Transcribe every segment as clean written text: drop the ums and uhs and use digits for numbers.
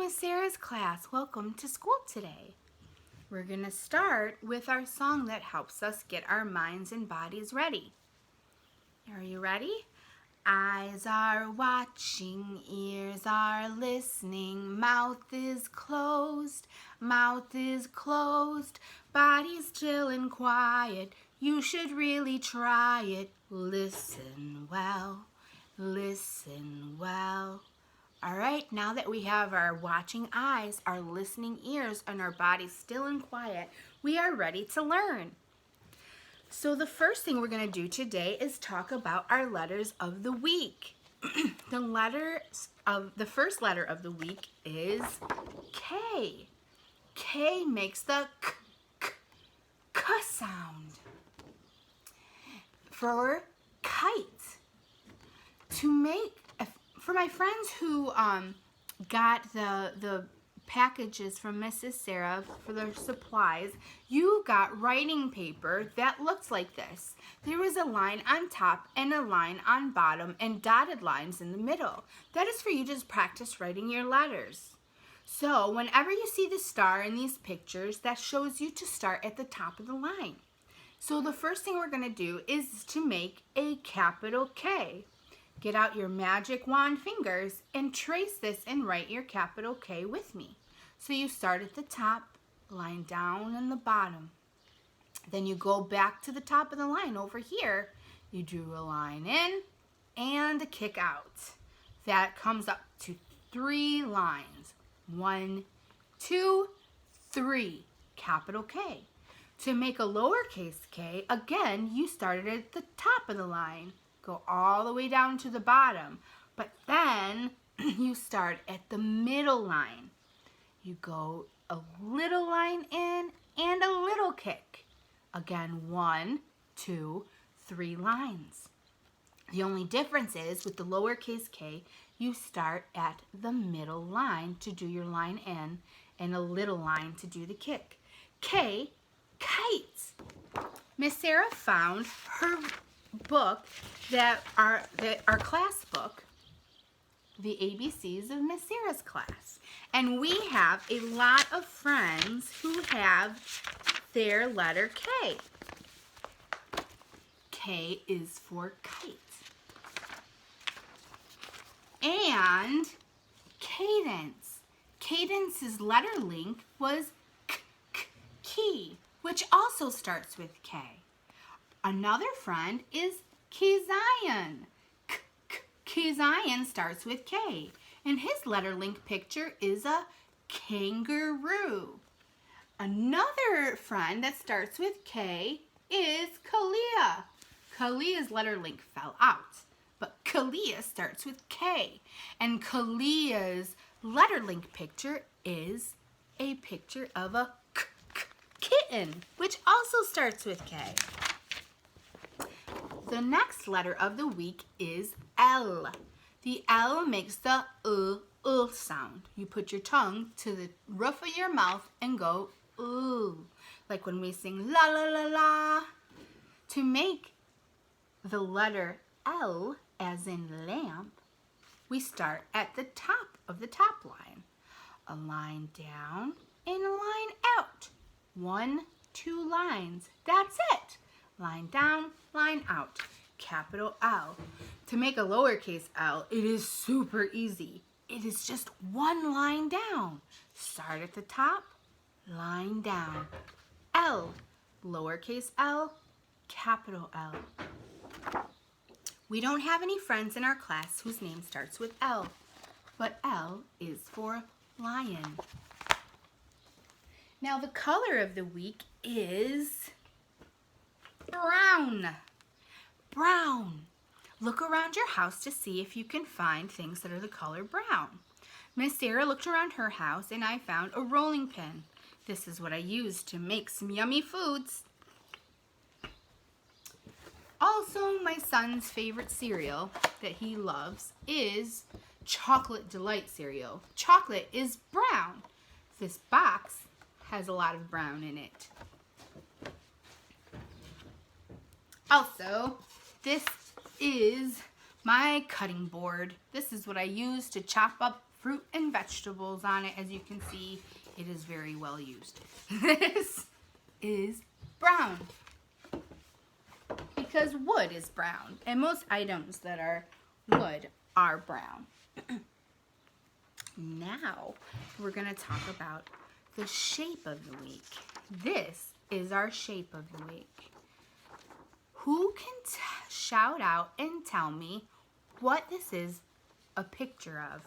Miss Sarah's class. Welcome to school today. We're going to start with our song that helps us get our minds and bodies ready. Are you ready? Eyes are watching, ears are listening, mouth is closed, body's still and quiet, you should really try it. Listen well, listen well. All right, now that we have our watching eyes, our listening ears, and our bodies still and quiet, we are ready to learn. So the first thing we're going to do today is talk about our letters of the week. The first letter of the week is K. K makes the k sound. For kite. For my friends who got the packages from Mrs. Sara for their supplies, you got writing paper that looks like this. There was a line on top and a line on bottom and dotted lines in the middle. That is for you to just practice writing your letters. So whenever you see the star in these pictures, that shows you to start at the top of the line. So the first thing we're going to do is to make a capital K. Get out your magic wand fingers and trace this and write your capital K with me. So you start at the top, line down in the bottom. Then you go back to the top of the line over here. You drew a line in and a kick out. That comes up to 3 lines. 1, 2, 3, capital K. To make a lowercase k, again, you started at the top of the line. Go all the way down to the bottom, but then you start at the middle line. You go a little line in and a little kick. Again, 1, 2, 3 lines. The only difference is with the lowercase k, you start at the middle line to do your line in and a little line to do the kick. K, kites. Miss Sara found her book our class book, the ABCs of Miss Sara's class. And we have a lot of friends who have their letter K. K is for kite. And cadence. Cadence's letter link was key, which also starts with K. Another friend is Kezion. Kezion starts with K, and his letter link picture is a kangaroo. Another friend that starts with K is Kalia. Kalia's letter link fell out, but Kalia starts with K, and Kalia's letter link picture is a picture of a kitten, which also starts with K. The next letter of the week is L. The L makes the sound. You put your tongue to the roof of your mouth and go ooh, like when we sing la la la la. To make the letter L, as in lamp, we start at the top of the top line. A line down and a line out. 1, 2 lines. That's it. Line down, line out. Capital L. To make a lowercase l, it is super easy. It is just 1 line down. Start at the top, line down. L, lowercase l, capital L. We don't have any friends in our class whose name starts with L, but L is for lion. Now the color of the week is brown. Brown. Look around your house to see if you can find things that are the color brown. Miss Sara looked around her house and I found a rolling pin. This is what I used to make some yummy foods. Also, my son's favorite cereal that he loves is Chocolate Delight cereal. Chocolate is brown. This box has a lot of brown in it. Also, this is my cutting board. This is what I use to chop up fruit and vegetables on it. As you can see, it is very well used. This is brown because wood is brown, and most items that are wood are brown. Now we're going to talk about the shape of the week. This is our shape of the week. Who can shout out and tell me what this is a picture of?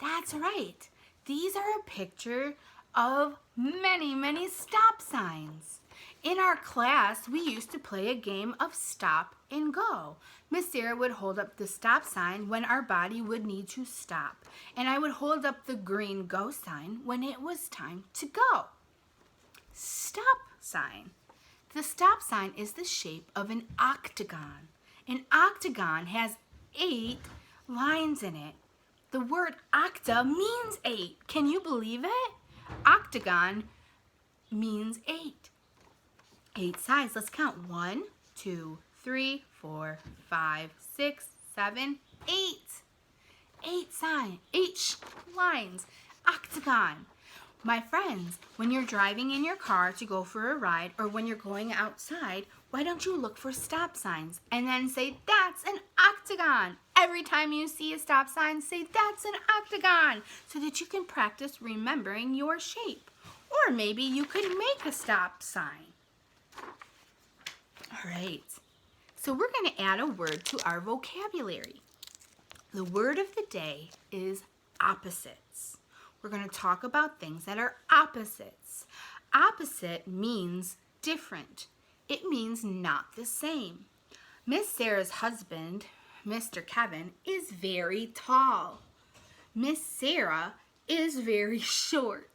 That's right. These are a picture of many, many stop signs. In our class, we used to play a game of stop and go. Miss Sara would hold up the stop sign when our body would need to stop, and I would hold up the green go sign when it was time to go. Stop sign. The stop sign is the shape of an octagon. An octagon has 8 lines in it. The word octa means 8. Can you believe it? Octagon means 8. 8 sides. Let's count. 1, 2, 3, 4, 5, 6, 7, 8. 8 lines. Octagon. My friends, when you're driving in your car to go for a ride, or when you're going outside, why don't you look for stop signs and then say, that's an octagon? Every time you see a stop sign, say, that's an octagon, so that you can practice remembering your shape. Or maybe you could make a stop sign. All right, so we're going to add a word to our vocabulary. The word of the day is opposites. We're going to talk about things that are opposites. Opposite means different. It means not the same. Miss Sara's husband, Mr. Kevin, is very tall. Miss Sara is very short.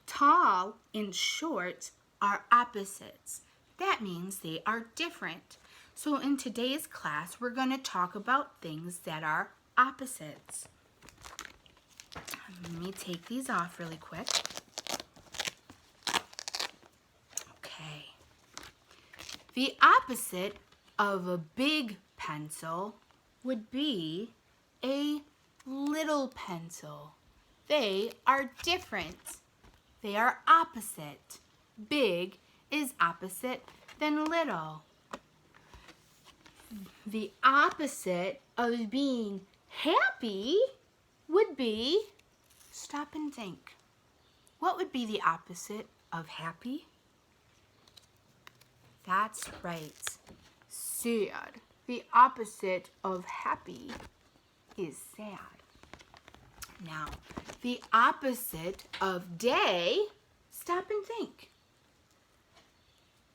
Tall and short are opposites. That means they are different. So in today's class, we're going to talk about things that are opposites. Let me take these off really quick. Okay. The opposite of a big pencil would be a little pencil. They are different. They are opposite. Big is opposite than little. The opposite of being happy would be, stop and think. What would be the opposite of happy? That's right. Sad. The opposite of happy is sad. Now, the opposite of day, stop and think.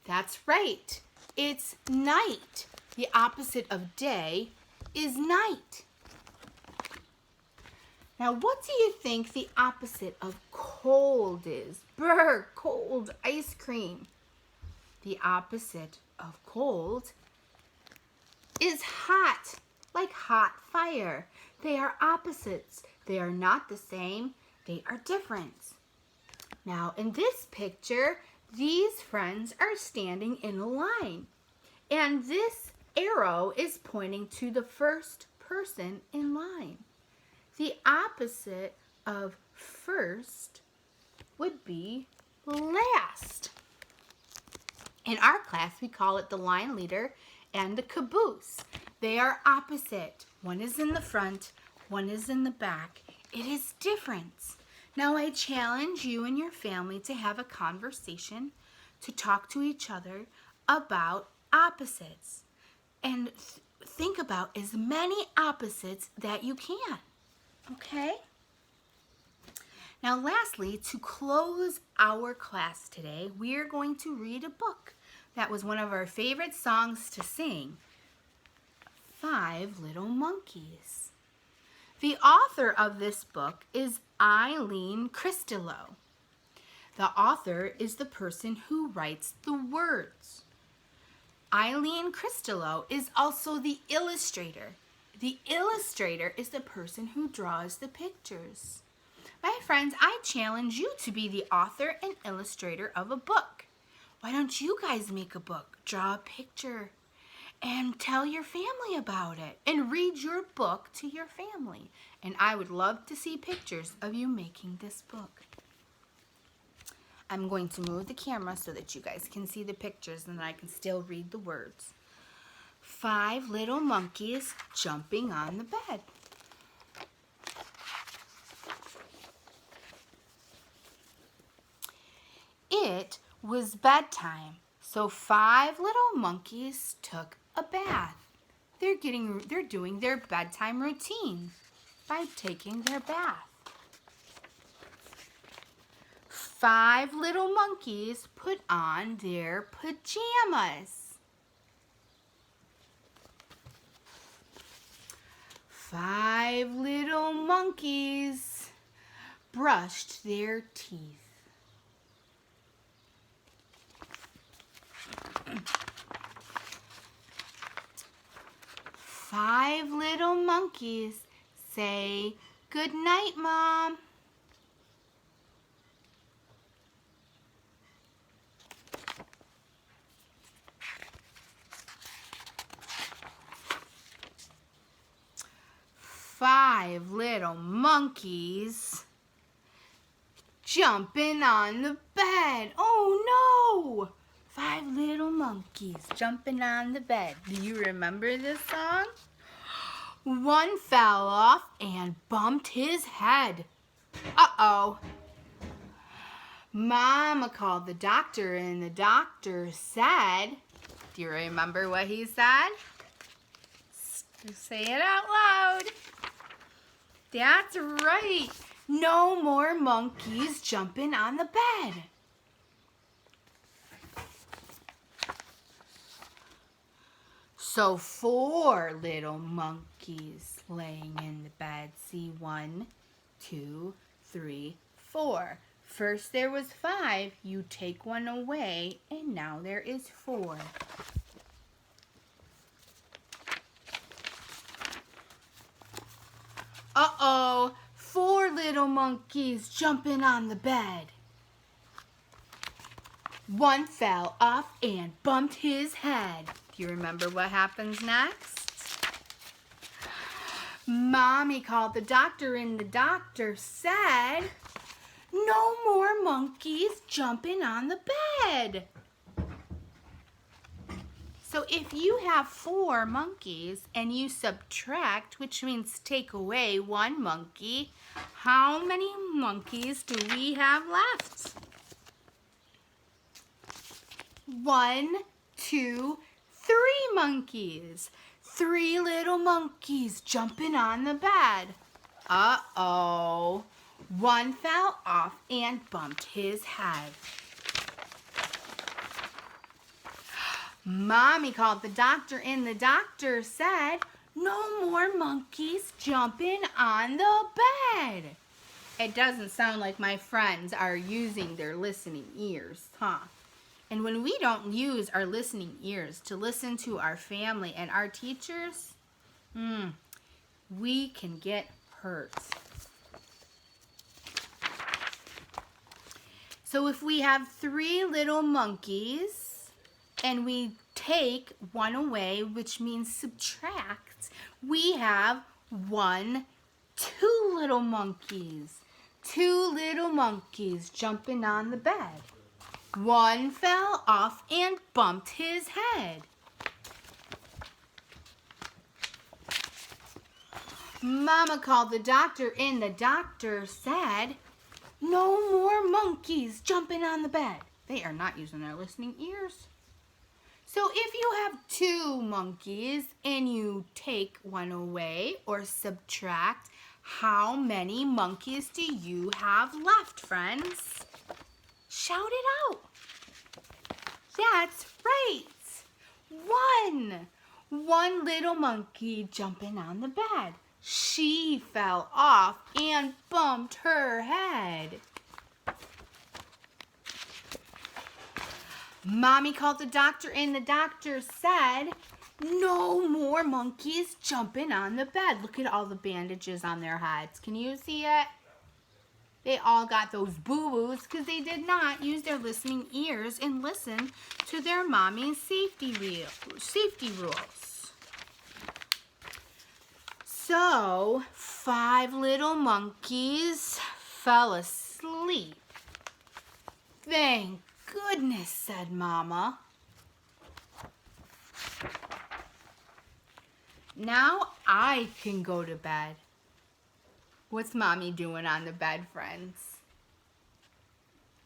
That's right. It's night. The opposite of day is night. Now, what do you think the opposite of cold is? Brr, cold ice cream. The opposite of cold is hot, like hot fire. They are opposites. They are not the same. They are different. Now, in this picture, these friends are standing in a line. And this arrow is pointing to the first person in line. The opposite of first would be last. In our class, we call it the line leader and the caboose. They are opposite. One is in the front, one is in the back. It is different. Now I challenge you and your family to have a conversation, to talk to each other about opposites. And think about as many opposites that you can. Okay? Now lastly, to close our class today, we are going to read a book that was one of our favorite songs to sing, 5 Little Monkeys. The author of this book is Eileen Christodoulou. The author is the person who writes the words. Eileen Christodoulou is also the illustrator. The illustrator is the person who draws the pictures. My friends, I challenge you to be the author and illustrator of a book. Why don't you guys make a book? Draw a picture and tell your family about it and read your book to your family. And I would love to see pictures of you making this book. I'm going to move the camera so that you guys can see the pictures and I can still read the words. 5 little monkeys jumping on the bed. It was bedtime, so 5 little monkeys took a bath. They're doing their bedtime routine by taking their bath. 5 little monkeys put on their pajamas. 5 little monkeys brushed their teeth. 5 little monkeys say, "Good night, Mom." 5 little monkeys jumping on the bed. Oh no! 5 little monkeys jumping on the bed. Do you remember this song? One fell off and bumped his head. Uh-oh. Mama called the doctor and the doctor said, do you remember what he said? Say it out loud. That's right. No more monkeys jumping on the bed. So 4 little monkeys laying in the bed. See, 1, 2, 3, 4. First there was 5. You take 1 away, and now there is 4. Uh-oh, 4 little monkeys jumping on the bed. 1 fell off and bumped his head. Do you remember what happens next? Mommy called the doctor and the doctor said, no more monkeys jumping on the bed. So if you have 4 monkeys and you subtract, which means take away 1 monkey, how many monkeys do we have left? 1, 2, 3 monkeys. 3 little monkeys jumping on the bed. Uh-oh. 1 fell off and bumped his head. Mommy called the doctor and the doctor said, no more monkeys jumping on the bed. It doesn't sound like my friends are using their listening ears, huh? And when we don't use our listening ears to listen to our family and our teachers, we can get hurt. So if we have 3 little monkeys and we take 1 away, which means subtract, we have 1, 2 little monkeys. 2 little monkeys jumping on the bed. 1 fell off and bumped his head. Mama called the doctor and the doctor said, no more monkeys jumping on the bed. They are not using their listening ears. So if you have 2 monkeys and you take 1 away or subtract, how many monkeys do you have left, friends? Shout it out. That's right. 1. 1 little monkey jumping on the bed. She fell off and bumped her head. Mommy called the doctor and the doctor said, no more monkeys jumping on the bed. Look at all the bandages on their heads. Can you see it? They all got those boo-boos because they did not use their listening ears and listen to their mommy's safety rules. So, 5 little monkeys fell asleep. Thank goodness, said Mama. Now I can go to bed. What's Mommy doing on the bed, friends?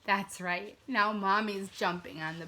That's right. Now Mommy's jumping on the